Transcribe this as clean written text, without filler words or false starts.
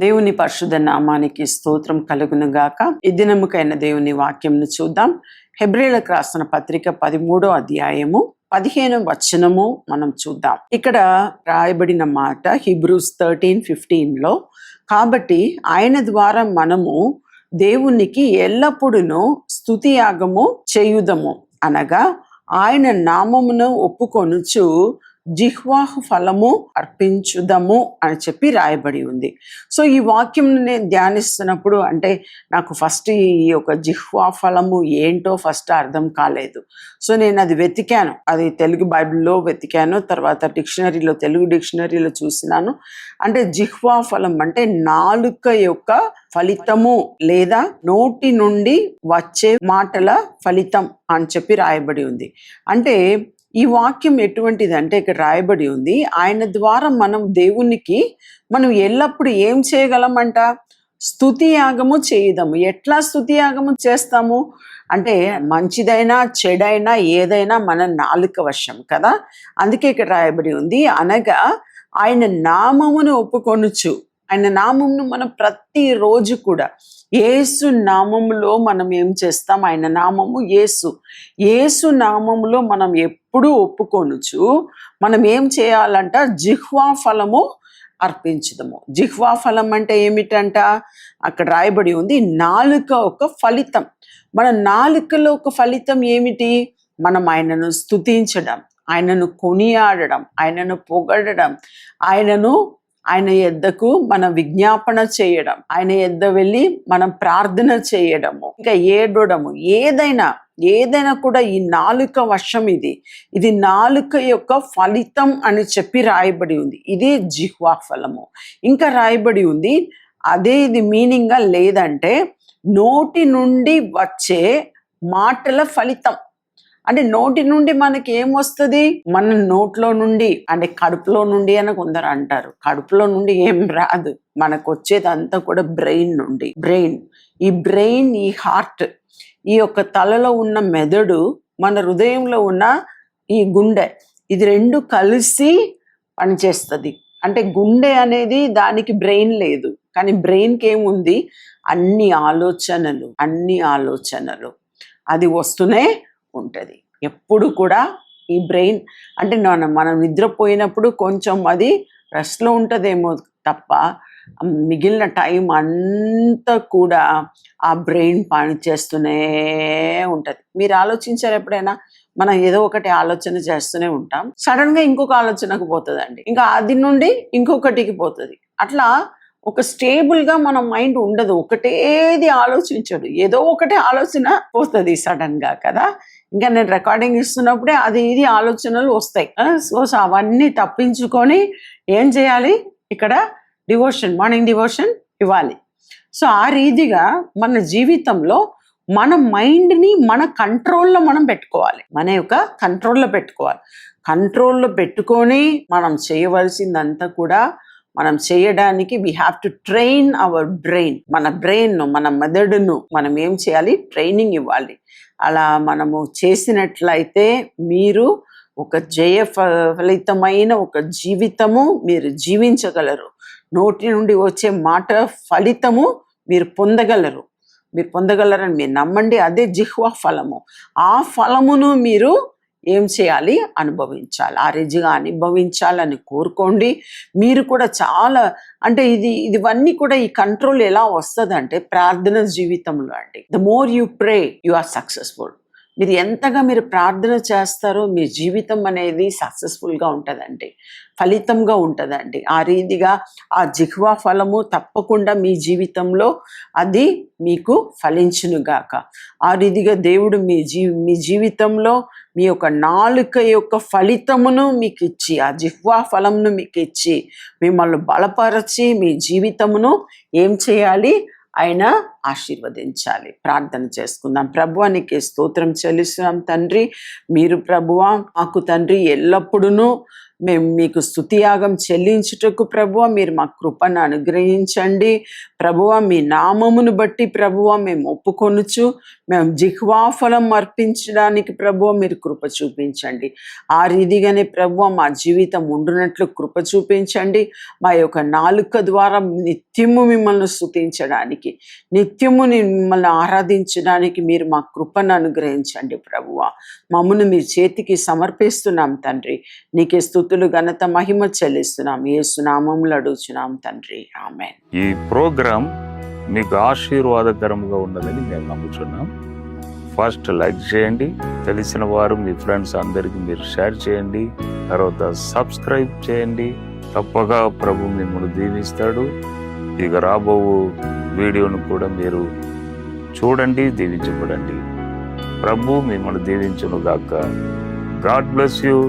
దేవుని పరిశుద్ధ నామానికి స్తోత్రం కలుగును గాక. ఈ దినముకైన దేవుని వాక్యంను చూద్దాం. హెబ్రీయులకు రాసిన పత్రిక 13వ అధ్యాయము 15వ వచనము మనం చూద్దాం. ఇక్కడ రాయబడిన మాట హీబ్రూస్ 13:15లో, కాబట్టి ఆయన ద్వారా మనము దేవునికి ఎల్లప్పుడూ స్తుతి యాగము చేయుదము, అనగా ఆయన నామమును ఒప్పుకొనుచు జిహ్వాహు ఫలము అర్పించుదము అని చెప్పి రాయబడి ఉంది. సో ఈ వాక్యం నేను ధ్యానిస్తున్నప్పుడు అంటే నాకు ఫస్ట్ ఈ యొక్క జిహ్వా ఫలము ఏంటో ఫస్ట్ అర్థం కాలేదు. సో నేను అది వెతికాను, అది తెలుగు బైబిల్లో వెతికాను, తర్వాత డిక్షనరీలో తెలుగు డిక్షనరీలో చూసినాను. అంటే జిహ్వా ఫలం అంటే నాలుక యొక్క ఫలితము లేదా నోటి నుండి వచ్చే మాటల ఫలితం అని చెప్పి రాయబడి ఉంది. అంటే ఈ వాక్యం ఎటువంటిది అంటే ఇక్కడ రాయబడి ఉంది, ఆయన ద్వారా మనం దేవునికి మనం ఎల్లప్పుడూ ఏం చేయగలమంట? స్తుతి యాగము చేయుదము. ఎట్లా స్తుతి యాగము చేస్తాము అంటే మంచిదైనా చెడైనా ఏదైనా మన నాలుక వశం కదా. అందుకే ఇక్కడ రాయబడి ఉంది, అనగా ఆయన నామమును ఒప్పుకొనుచు. ఆయన నామమును మనం ప్రతిరోజు కూడా యేసు నామములో మనం ఏం చేస్తాం? ఆయన నామము యేసు. యేసు నామములో మనం ఎప్పుడూ ఒప్పుకొనుచు మనం ఏం చేయాలంట? జిహ్వా ఫలము అర్పించుదము. జిహ్వా ఫలం అంటే ఏమిటంట? అక్కడ రాయబడి ఉంది, నాలుక ఒక ఫలితం. మన నాలుకలో ఒక ఫలితం ఏమిటి? మనం ఆయనను స్తుతించడం, ఆయనను కొనియాడడం, ఆయనను పొగడడం, ఆయన యొద్దకు మనం విజ్ఞాపన చేయడం, ఆయన యొద్ద వెళ్ళి మనం ప్రార్థన చేయడము, ఇంకా ఏడవడము, ఏదైనా కూడా ఈ నాలుక వశం. ఇది నాలుక యొక్క ఫలితం అని చెప్పి రాయబడి ఉంది. ఇది జిహ్వా ఫలము. ఇంకా రాయబడి ఉంది, అదే ఇది మీనింగ్గా లేదంటే నోటి నుండి వచ్చే మాటల ఫలితం. అంటే నోటి నుండి మనకి ఏం వస్తుంది? మన నోట్లో నుండి అంటే కడుపులో నుండి అని కొందరు అంటారు. కడుపులో నుండి ఏం రాదు, మనకు వచ్చేదంతా కూడా బ్రెయిన్ నుండి. ఈ బ్రెయిన్, ఈ హార్ట్, ఈ యొక్క తలలో ఉన్న మెదడు, మన హృదయంలో ఉన్న ఈ గుండె, ఇది రెండు కలిసి పనిచేస్తుంది. అంటే గుండె అనేది దానికి బ్రెయిన్ లేదు, కానీ బ్రెయిన్కి ఏముంది? అన్ని ఆలోచనలు అది వస్తూనే ఉంటుంది ఎప్పుడు కూడా. ఈ బ్రెయిన్ అంటే మనం నిద్రపోయినప్పుడు కొంచెం అది రెస్ట్లో ఉంటుందేమో తప్ప మిగిలిన టైం అంతా కూడా ఆ బ్రెయిన్ పనిచేస్తూనే ఉంటుంది. మీరు ఆలోచించారు ఎప్పుడైనా? మనం ఏదో ఒకటి ఆలోచన చేస్తూనే ఉంటాం, సడన్గా ఇంకొక ఆలోచనకు పోతుందండి, ఇంకా అది నుండి ఇంకొకటికి పోతుంది. అట్లా ఒక స్టేబుల్గా మన మైండ్ ఉండదు, ఒకటేది ఆలోచించడు, ఏదో ఒకటే ఆలోచన పోతుంది సడన్గా కదా. ఇంకా నేను రికార్డింగ్ ఇస్తున్నప్పుడే అది ఇది ఆలోచనలు వస్తాయి. సో అవన్నీ తప్పించుకొని ఏం చేయాలి? ఇక్కడ మార్నింగ్ డివోషన్ ఇవ్వాలి. సో ఆ రీతిగా మన జీవితంలో మన మైండ్ని మన కంట్రోల్లో మనం పెట్టుకోవాలి, మన యొక్క కంట్రోల్లో పెట్టుకొని మనం చేయవలసిందంతా కూడా మనం చేయడానికి we have to train our brain. మన మెదడును మనం ఏం చేయాలి? ట్రైనింగ్ ఇవ్వాలి. అలా మనము చేసినట్లయితే మీరు ఒక ఫలితమైన ఒక జీవితము మీరు జీవించగలరు. నోటి నుండి వచ్చే మాట ఫలితము మీరు పొందగలరని మీరు నమ్మండి. అదే జిహ్వా ఫలము. ఆ ఫలమును మీరు ఏం చేయాలి? అనుభవించాలి. ఆ రీతిగా అనుభవించాలని కోరుకోండి. మీరు కూడా చాలా అంటే ఇవన్నీ కూడా ఈ కంట్రోల్ ఎలా వస్తుంది అంటే ప్రార్థన జీవితంలో అండి. The more you pray you are successful. మీరు ఎంతగా మీరు ప్రార్థన చేస్తారో మీ జీవితం అనేది సక్సెస్ఫుల్గా ఉంటుందండి, ఫలితంగా ఉంటుందండి. ఆ రీతిగా ఆ జిహ్వా ఫలము తప్పకుండా మీ జీవితంలో అది మీకు ఫలించునుగాక. ఆ రీతిగా దేవుడు మీ జీవితంలో మీ యొక్క నాలుక యొక్క ఫలితమును మీకు ఇచ్చి, ఆ జిహ్వా ఫలమును మీకు ఇచ్చి మిమ్మల్ని బలపరచి మీ జీవితమును ఏం చేయాలి? ఆయన ఆశీర్వదించాలి. ప్రార్థన చేసుకుందాం. ప్రభువా నీకే స్తోత్రం చెల్లిస్తున్నాం తండ్రి. మీరు ప్రభువా మాకు తండ్రి ఎల్లప్పుడూ మేము మీకు స్తుతియాగం చెల్లించుటకు ప్రభువా మీరు మా కృపను అనుగ్రహించండి. ప్రభువా మీ నామమును బట్టి ప్రభువా మేము ఒప్పుకొనుచు మేము జిహ్వాఫలం అర్పించడానికి ప్రభువా మీరు కృప చూపించండి. ఆ రీతిగానే ప్రభువా మా జీవితం ఉండునట్లు కృప చూపించండి. మా యొక్క నాలుక ద్వారా నిత్యము మిమ్మల్ని స్తుతించడానికి, నిత్యము మిమ్మల్ని ఆరాధించడానికి మీరు మా కృపను అనుగ్రహించండి ప్రభువా. మమ్మల్ని మీ చేతికి సమర్పిస్తున్నాం తండ్రి. నీకే స్తుతులు ఘనత మహిమ చెల్లిస్తున్నాం. యేసు నామములో అడుగుచున్నాం తండ్రి. ఆమేన్. ఈ ప్రోగ్రాం మీకు ఆశీర్వాదకరంగా ఉన్నదని మేము నమ్ముచున్నాం. ఫస్ట్ లైక్ చేయండి, తెలిసిన వారు మీ ఫ్రెండ్స్ అందరికీ మీరు షేర్ చేయండి, తర్వాత సబ్స్క్రైబ్ చేయండి. తప్పగా ప్రభు మిమ్మల్ని దీవిస్తాడు. ఇక రాబో వీడియోను కూడా మీరు చూడండి, దీవించబడండి. ప్రభు మిమ్మల్ని దీవించును గాక. God bless you.